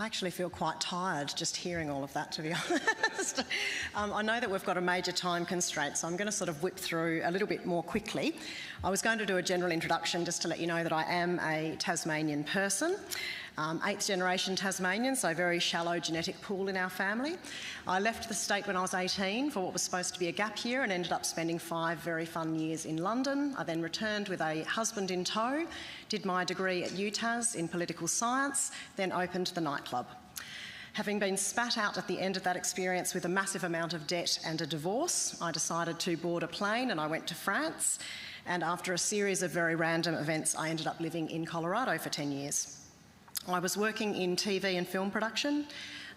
I actually feel quite tired just hearing all of that, to be honest. I know that we've got a major time constraint, so I'm going to sort of whip through a little bit more quickly. I was going to do a general introduction just to let you know that I am a Tasmanian person. Eighth generation Tasmanian, so very shallow genetic pool in our family. I left the state when I was 18 for what was supposed to be a gap year and ended up spending 5 very fun years in London. I then returned with a husband in tow, did my degree at UTAS in political science, then opened the nightclub. Having been spat out at the end of that experience with a massive amount of debt and a divorce, I decided to board a plane and I went to France. And after a series of very random events, I ended up living in Colorado for 10 years. I was working in TV and film production.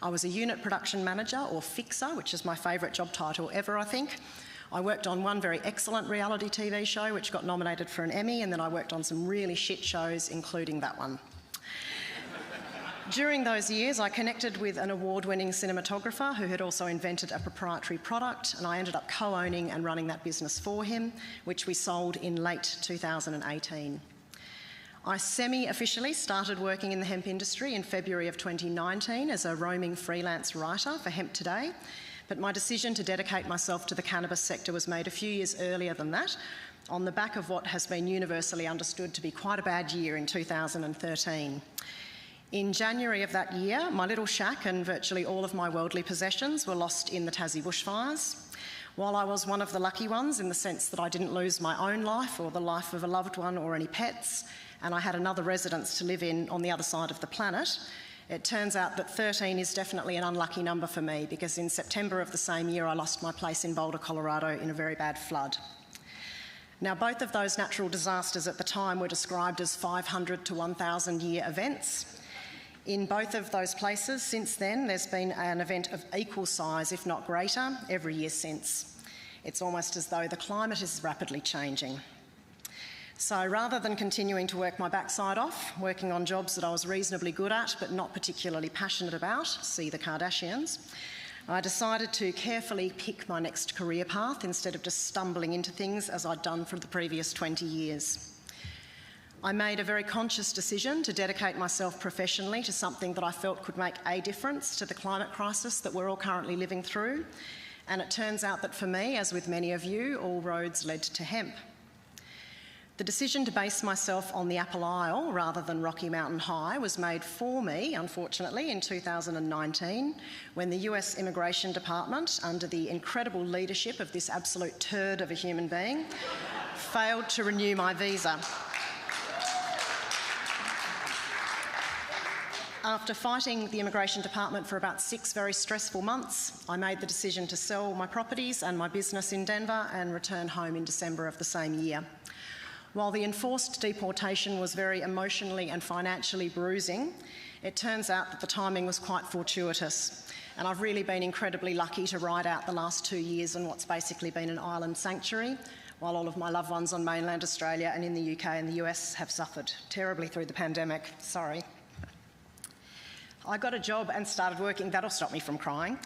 I was a unit production manager, or fixer, which is my favourite job title ever, I think. I worked on one very excellent reality TV show which got nominated for an Emmy, and then I worked on some really shit shows, including that one. During those years, I connected with an award-winning cinematographer who had also invented a proprietary product, and I ended up co-owning and running that business for him, which we sold in late 2018. I semi-officially started working in the hemp industry in February of 2019 as a roaming freelance writer for Hemp Today, but my decision to dedicate myself to the cannabis sector was made a few years earlier than that, on the back of what has been universally understood to be quite a bad year in 2013. In January of that year, my little shack and virtually all of my worldly possessions were lost in the Tassie bushfires. While I was one of the lucky ones in the sense that I didn't lose my own life or the life of a loved one or any pets, and I had another residence to live in on the other side of the planet, it turns out that 13 is definitely an unlucky number for me, because in September of the same year I lost my place in Boulder, Colorado in a very bad flood. Now, both of those natural disasters at the time were described as 500 to 1,000 year events. In both of those places since then, there's been an event of equal size, if not greater, every year since. It's almost as though the climate is rapidly changing. So rather than continuing to work my backside off, working on jobs that I was reasonably good at but not particularly passionate about, see the Kardashians, I decided to carefully pick my next career path instead of just stumbling into things as I'd done for the previous 20 years. I made a very conscious decision to dedicate myself professionally to something that I felt could make a difference to the climate crisis that we're all currently living through. And it turns out that for me, as with many of you, all roads led to hemp. The decision to base myself on the Apple Isle rather than Rocky Mountain High was made for me, unfortunately, in 2019, when the US Immigration Department, under the incredible leadership of this absolute turd of a human being, failed to renew my visa. After fighting the Immigration Department for about 6 very stressful months, I made the decision to sell my properties and my business in Denver and return home in December of the same year. While the enforced deportation was very emotionally and financially bruising, it turns out that the timing was quite fortuitous. And I've really been incredibly lucky to ride out the last 2 years in what's basically been an island sanctuary, while all of my loved ones on mainland Australia and in the UK and the US have suffered terribly through the pandemic. Sorry. I got a job and started working, that'll stop me from crying.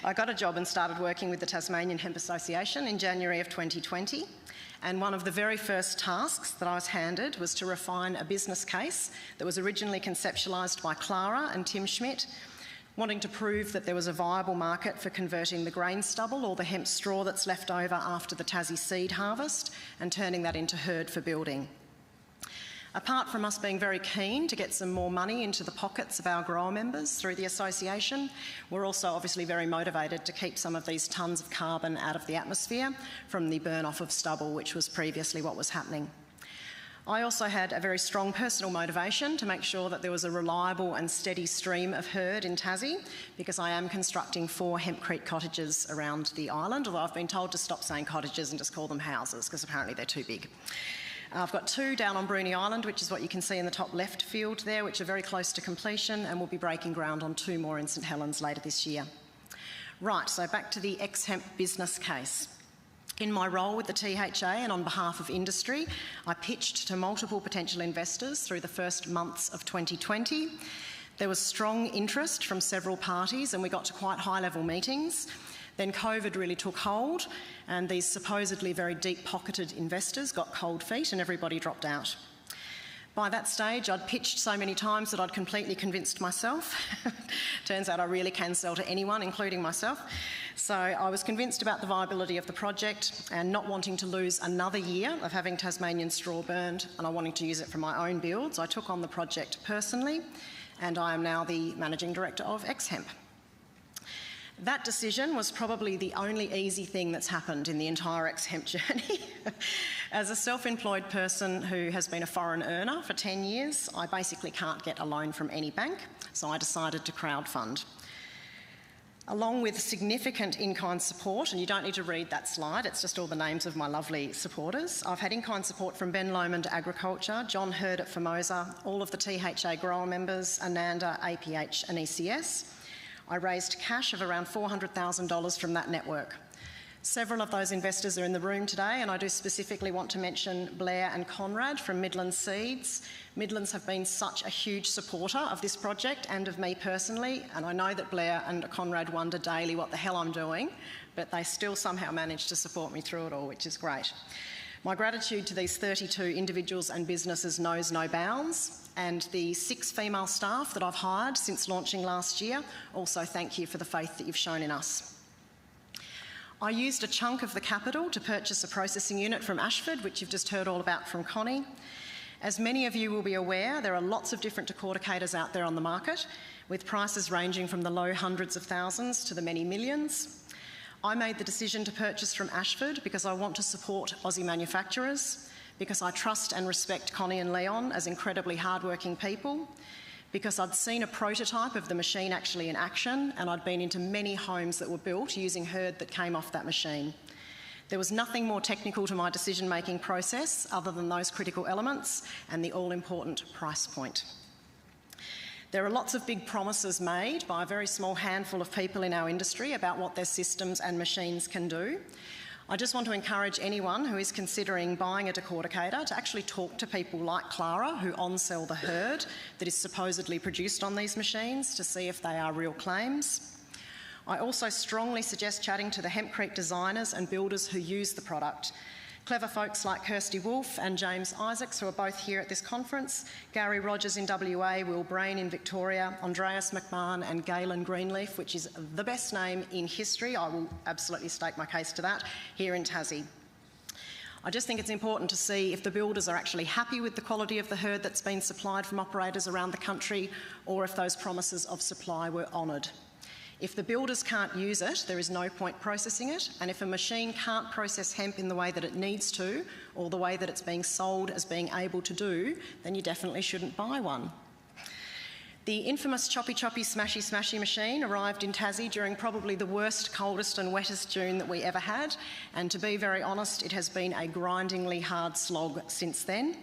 I got a job and started working with the Tasmanian Hemp Association in January of 2020. And one of the very first tasks that I was handed was to refine a business case that was originally conceptualised by Clara and Tim Schmidt, wanting to prove that there was a viable market for converting the grain stubble or the hemp straw that's left over after the Tassie seed harvest and turning that into hurd for building. Apart from us being very keen to get some more money into the pockets of our grower members through the association, we're also obviously very motivated to keep some of these tonnes of carbon out of the atmosphere from the burn-off of stubble, which was previously what was happening. I also had a very strong personal motivation to make sure that there was a reliable and steady stream of herd in Tassie, because I am constructing 4 hempcrete cottages around the island, although I've been told to stop saying cottages and just call them houses, because apparently they're too big. I've got 2 down on Bruny Island, which is what you can see in the top left field there, which are very close to completion, and we'll be breaking ground on 2 more in St Helens later this year. Right, so back to the X-Hemp business case. In my role with the THA and on behalf of industry, I pitched to multiple potential investors through the first months of 2020. There was strong interest from several parties and we got to quite high-level meetings. Then COVID really took hold and these supposedly very deep-pocketed investors got cold feet and everybody dropped out. By that stage, I'd pitched so many times that I'd completely convinced myself. Turns out I really can sell to anyone, including myself. So I was convinced about the viability of the project and not wanting to lose another year of having Tasmanian straw burned, and I wanting to use it for my own builds. I took on the project personally, and I am now the Managing Director of X-Hemp. That decision was probably the only easy thing that's happened in the entire X-Hemp journey. As a self-employed person who has been a foreign earner for 10 years, I basically can't get a loan from any bank, so I decided to crowdfund. Along with significant in-kind support, and you don't need to read that slide, it's just all the names of my lovely supporters. I've had in-kind support from Ben Lomond Agriculture, John Hurd at Formosa, all of the THA grower members, Ananda, APH and ECS. I raised cash of around $400,000 from that network. Several of those investors are in the room today, and I do specifically want to mention Blair and Conrad from Midland Seeds. Midlands have been such a huge supporter of this project and of me personally, and I know that Blair and Conrad wonder daily what the hell I'm doing, but they still somehow manage to support me through it all, which is great. My gratitude to these 32 individuals and businesses knows no bounds, and the 6 female staff that I've hired since launching last year, also thank you for the faith that you've shown in us. I used a chunk of the capital to purchase a processing unit from Ashford, which you've just heard all about from Connie. As many of you will be aware, there are lots of different decorticators out there on the market, with prices ranging from the low hundreds of thousands to the many millions. I made the decision to purchase from Ashford because I want to support Aussie manufacturers, because I trust and respect Connie and Leon as incredibly hardworking people, because I'd seen a prototype of the machine actually in action, and I'd been into many homes that were built using herd that came off that machine. There was nothing more technical to my decision-making process other than those critical elements and the all-important price point. There are lots of big promises made by a very small handful of people in our industry about what their systems and machines can do. I just want to encourage anyone who is considering buying a decorticator to actually talk to people like Clara, who on-sell the herd that is supposedly produced on these machines, to see if they are real claims. I also strongly suggest chatting to the hempcrete designers and builders who use the product. Clever folks like Kirsty Wolfe and James Isaacs, who are both here at this conference, Gary Rogers in WA, Will Brain in Victoria, Andreas McMahon and Galen Greenleaf, which is the best name in history, I will absolutely stake my case to that, here in Tassie. I just think it's important to see if the builders are actually happy with the quality of the herd that's been supplied from operators around the country, or if those promises of supply were honoured. If the builders can't use it, there is no point processing it, and if a machine can't process hemp in the way that it needs to, or the way that it's being sold as being able to do, then you definitely shouldn't buy one. The infamous choppy smashy machine arrived in Tassie during probably the worst, coldest and wettest June that we ever had, and to be very honest, it has been a grindingly hard slog since then.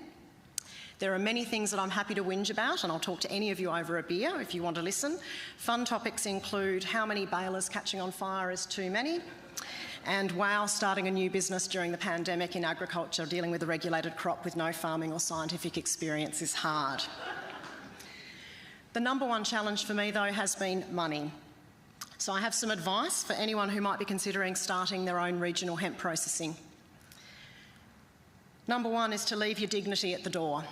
There are many things that I'm happy to whinge about, and I'll talk to any of you over a beer if you want to listen. Fun topics include how many balers catching on fire is too many, and wow, starting a new business during the pandemic in agriculture, dealing with a regulated crop with no farming or scientific experience is hard. The number one challenge for me, though, has been money. So I have some advice for anyone who might be considering starting their own regional hemp processing. Number one is to leave your dignity at the door.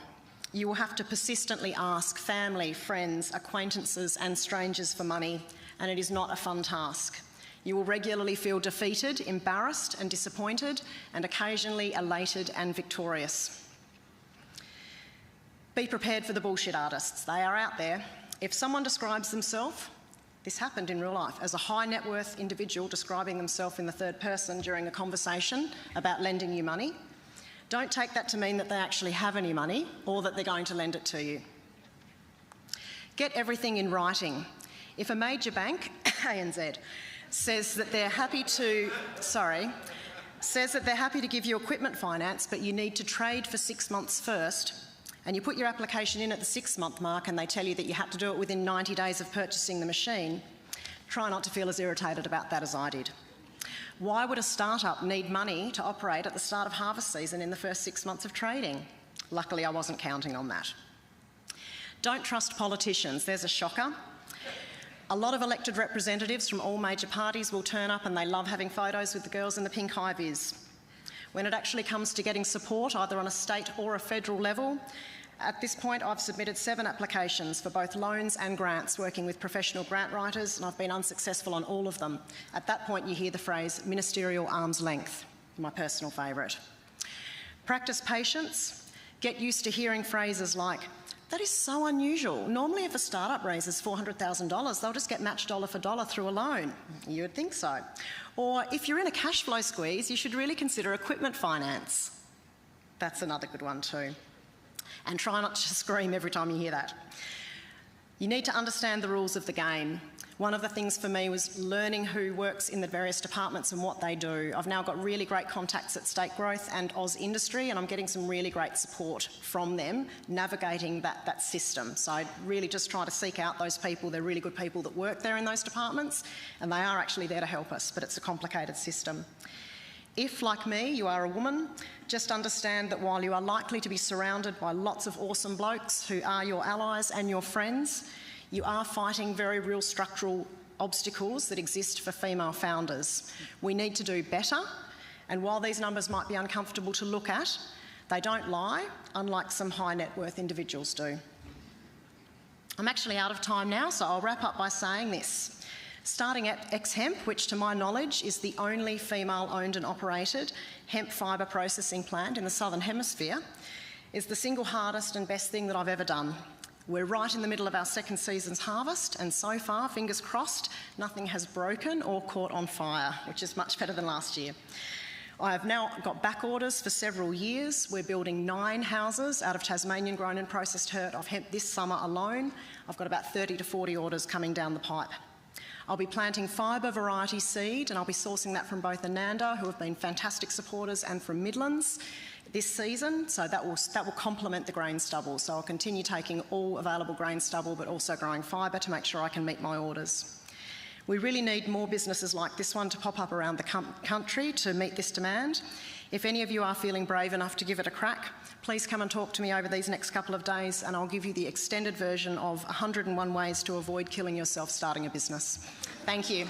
You will have to persistently ask family, friends, acquaintances and strangers for money, and it is not a fun task. You will regularly feel defeated, embarrassed and disappointed, and occasionally elated and victorious. Be prepared for the bullshit artists. They are out there. If someone describes themselves, this happened in real life, as a high net worth individual describing themselves in the third person during a conversation about lending you money, don't take that to mean that they actually have any money or that they're going to lend it to you. Get everything in writing. If a major bank, ANZ, says that they're happy to give you equipment finance, but you need to trade for 6 months first, and you put your application in at the 6-month mark and they tell you that you had to do it within 90 days of purchasing the machine, try not to feel as irritated about that as I did. Why would a startup need money to operate at the start of harvest season in the first 6 months of trading? Luckily, I wasn't counting on that. Don't trust politicians. There's a shocker. A lot of elected representatives from all major parties will turn up and they love having photos with the girls in the pink high-vis. When it actually comes to getting support, either on a state or a federal level, At this point, I've submitted 7 applications for both loans and grants, working with professional grant writers, and I've been unsuccessful on all of them. At that point, you hear the phrase ministerial arm's length, my personal favourite. Practice patience. Get used to hearing phrases like, "That is so unusual. Normally if a startup raises $400,000, they'll just get matched dollar for dollar through a loan." You would think so. Or, "If you're in a cash flow squeeze, you should really consider equipment finance." That's another good one too. And try not to scream every time you hear that. You need to understand the rules of the game. One of the things for me was learning who works in the various departments and what they do. I've now got really great contacts at State Growth and Oz Industry, and I'm getting some really great support from them navigating that system. So I really just try to seek out those people. They're really good people that work there in those departments, and they are actually there to help us, but it's a complicated system. If, like me, you are a woman, just understand that while you are likely to be surrounded by lots of awesome blokes who are your allies and your friends, you are fighting very real structural obstacles that exist for female founders. We need to do better, and while these numbers might be uncomfortable to look at, they don't lie, unlike some high net worth individuals do. I'm actually out of time now, so I'll wrap up by saying this. Starting at X-Hemp, which to my knowledge is the only female-owned and operated hemp fibre processing plant in the Southern Hemisphere, is the single hardest and best thing that I've ever done. We're right in the middle of our second season's harvest, and so far, fingers crossed, nothing has broken or caught on fire, which is much better than last year. I have now got back orders for several years. We're building 9 houses out of Tasmanian grown and processed herd of hemp this summer alone. I've got about 30 to 40 orders coming down the pipe. I'll be planting fibre variety seed, and I'll be sourcing that from both Ananda, who have been fantastic supporters, and from Midlands this season, so that will complement the grain stubble. So I'll continue taking all available grain stubble, but also growing fibre to make sure I can meet my orders. We really need more businesses like this one to pop up around the country to meet this demand. If any of you are feeling brave enough to give it a crack, please come and talk to me over these next couple of days, and I'll give you the extended version of 101 ways to avoid killing yourself starting a business. Thank you.